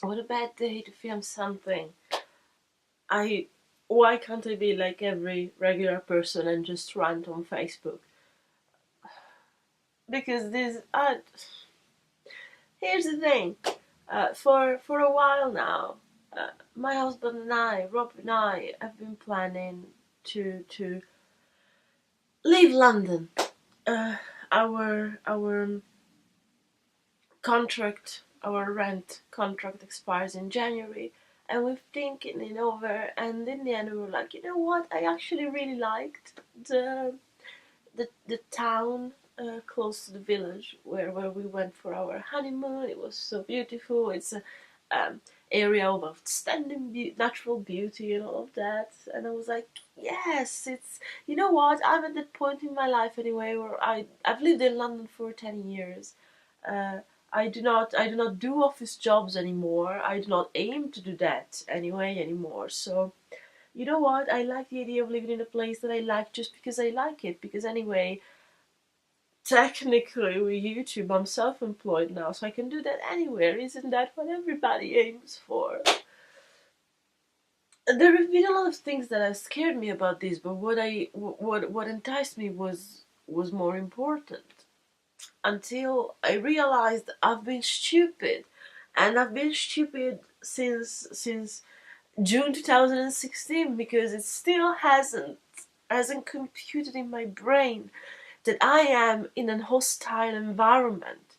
what a bad day to film something. Why can't I be like every regular person and just rant on Facebook? Because here's the thing. For a while now, my husband and I, Rob and I, have been planning to leave London. Uh, our contract, our rent contract expires in January, and we've thinking it over. And in the end, we were like, you know what? I actually really liked the town close to the village where we went for our honeymoon. It was so beautiful. It's a area of outstanding natural beauty and all of that. And I was like, yes, it's, you know what? I'm at that point in my life anyway where I've lived in London for 10 years. Uh, I do not do office jobs anymore. I do not aim to do that anymore. So you know what? I like the idea of living in a place that I like just because I like it. Because anyway, technically with YouTube, I'm self-employed now, so I can do that anywhere. Isn't that what everybody aims for? There have been a lot of things that have scared me about this, but what enticed me was more important. Until I realized I've been stupid, and I've been stupid since June 2016, because it still hasn't computed in my brain that I am in an hostile environment.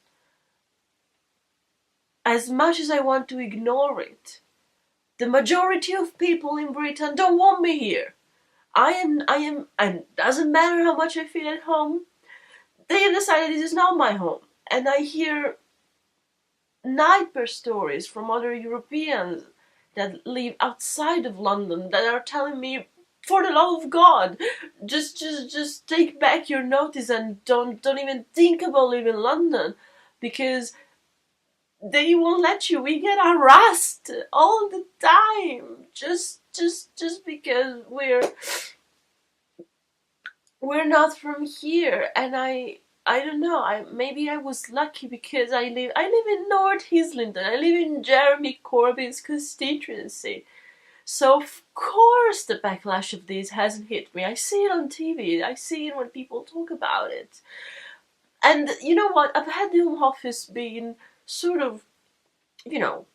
As much as I want to ignore it, the majority of people in Britain don't want me here. And doesn't matter how much I feel at home, they have decided this is not my home. And I hear nightmare stories from other Europeans that live outside of London that are telling me, for the love of God, just take back your notice and don't even think about leaving London, because they won't let you. We get harassed all the time, just because we're not from here. And I don't know. Maybe I was lucky because I live in North Islington. I live in Jeremy Corbyn's constituency. So of course the backlash of this hasn't hit me. I see it on TV. I see it when people talk about it. And you know what? I've had the Home Office being sort of, you know,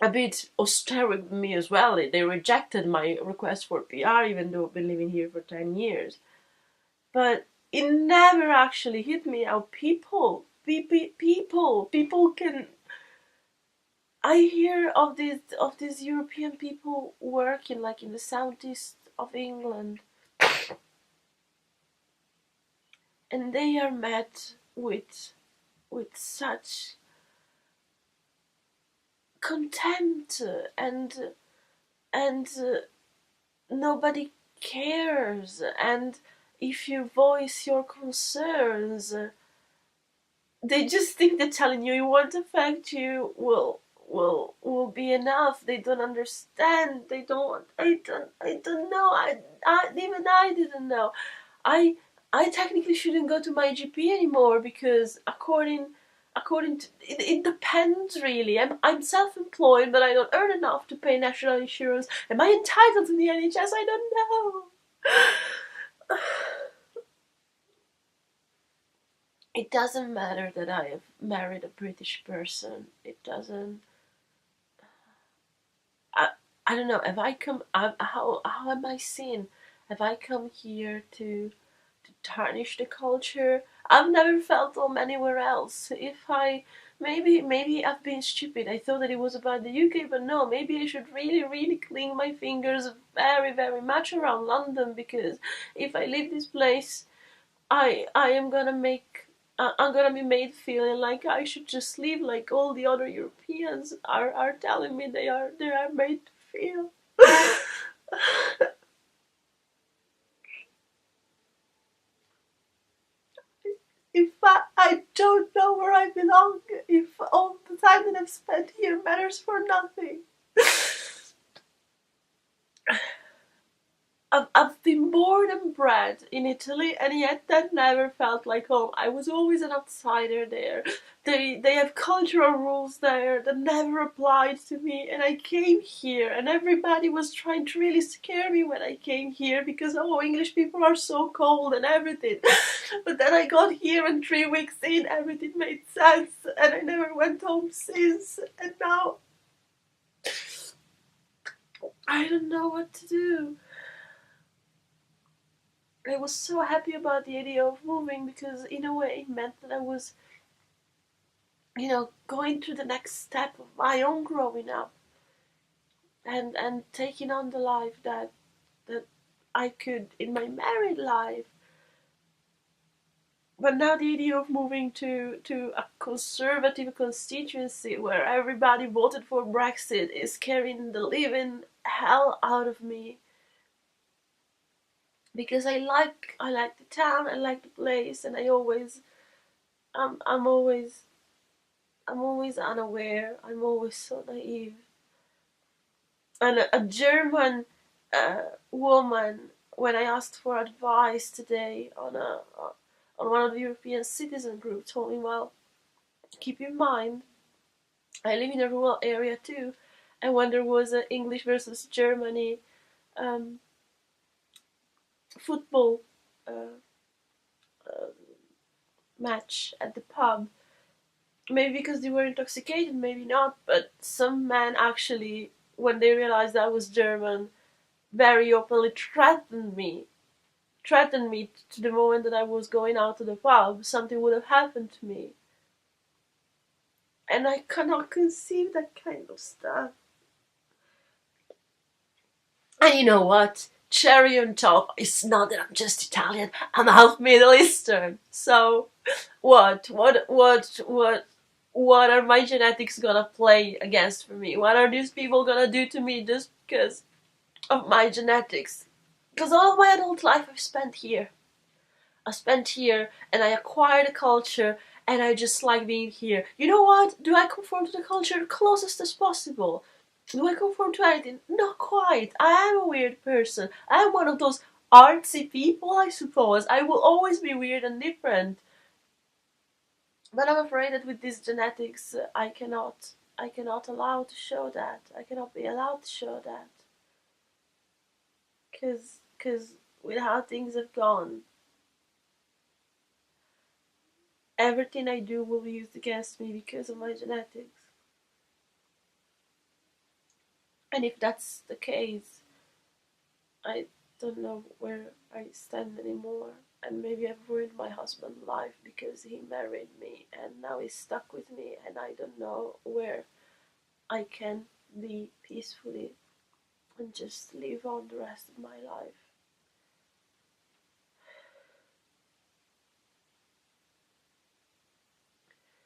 a bit austere with me as well. They rejected my request for PR, even though I've been living here for 10 years. But it never actually hit me how people can. I hear of these European people working like in the southeast of England, and they are met with such contempt, and nobody cares. And if you voice your concerns, they just think that telling you it won't affect you will be enough. They don't understand. They don't. I don't know. Even I didn't know. I I technically shouldn't go to my GP anymore because according to it depends really. I'm self-employed, but I don't earn enough to pay national insurance. Am I entitled to the NHS? I don't know. It doesn't matter that I have married a British person. It doesn't. I, I don't know. Have I come? How am I seen? Have I come here to tarnish the culture? I've never felt them anywhere else. If I maybe I've been stupid. I thought that it was about the UK, but no. Maybe I should really clean my fingers very much around London, because if I leave this place, I am gonna make. I'm gonna be made feeling like I should just leave, like all the other Europeans are telling me they are made to feel. If I don't know where I belong, if all the time that I've spent here matters for nothing. I've been I'm born and bred in Italy, and yet that never felt like home. I was always an outsider there. They have cultural rules there that never applied to me, and I came here, and everybody was trying to really scare me when I came here because, oh, English people are so cold and everything. But then I got here, and 3 weeks in, everything made sense, and I never went home since, and now I don't know what to do. I was so happy about the idea of moving because in a way it meant that I was, going to the next step of my own growing up and taking on the life that I could in my married life. But now the idea of moving to a conservative constituency where everybody voted for Brexit is scaring the living hell out of me. Because I like the town, I like the place, and I'm always unaware. I'm always so naive. And a German woman, when I asked for advice today on one of the European citizen groups, told me, well, keep in mind, I live in a rural area too, and when there was an English versus Germany um, football uh, uh, match at the pub, maybe because they were intoxicated, maybe not, but some men actually, when they realized I was German, very openly threatened me to the moment that I was going out to the pub, something would have happened to me. And I cannot conceive that kind of stuff. And you know what? Cherry on top, it's not that I'm just Italian, I'm half Middle Eastern. So, what are my genetics gonna play against for me? What are these people gonna do to me just because of my genetics? Because all of my adult life I've spent here. I spent here and I acquired a culture and I just like being here. You know what? Do I conform to the culture closest as possible? Do I conform to anything? Not quite. I am a weird person. I am one of those artsy people, I suppose. I will always be weird and different. But I'm afraid that with these genetics, I cannot allow to show that. I cannot be allowed to show that. Because with how things have gone, everything I do will be used against me because of my genetics. And if that's the case, I don't know where I stand anymore. And maybe I've ruined my husband's life because he married me and now he's stuck with me, and I don't know where I can be peacefully and just live on the rest of my life.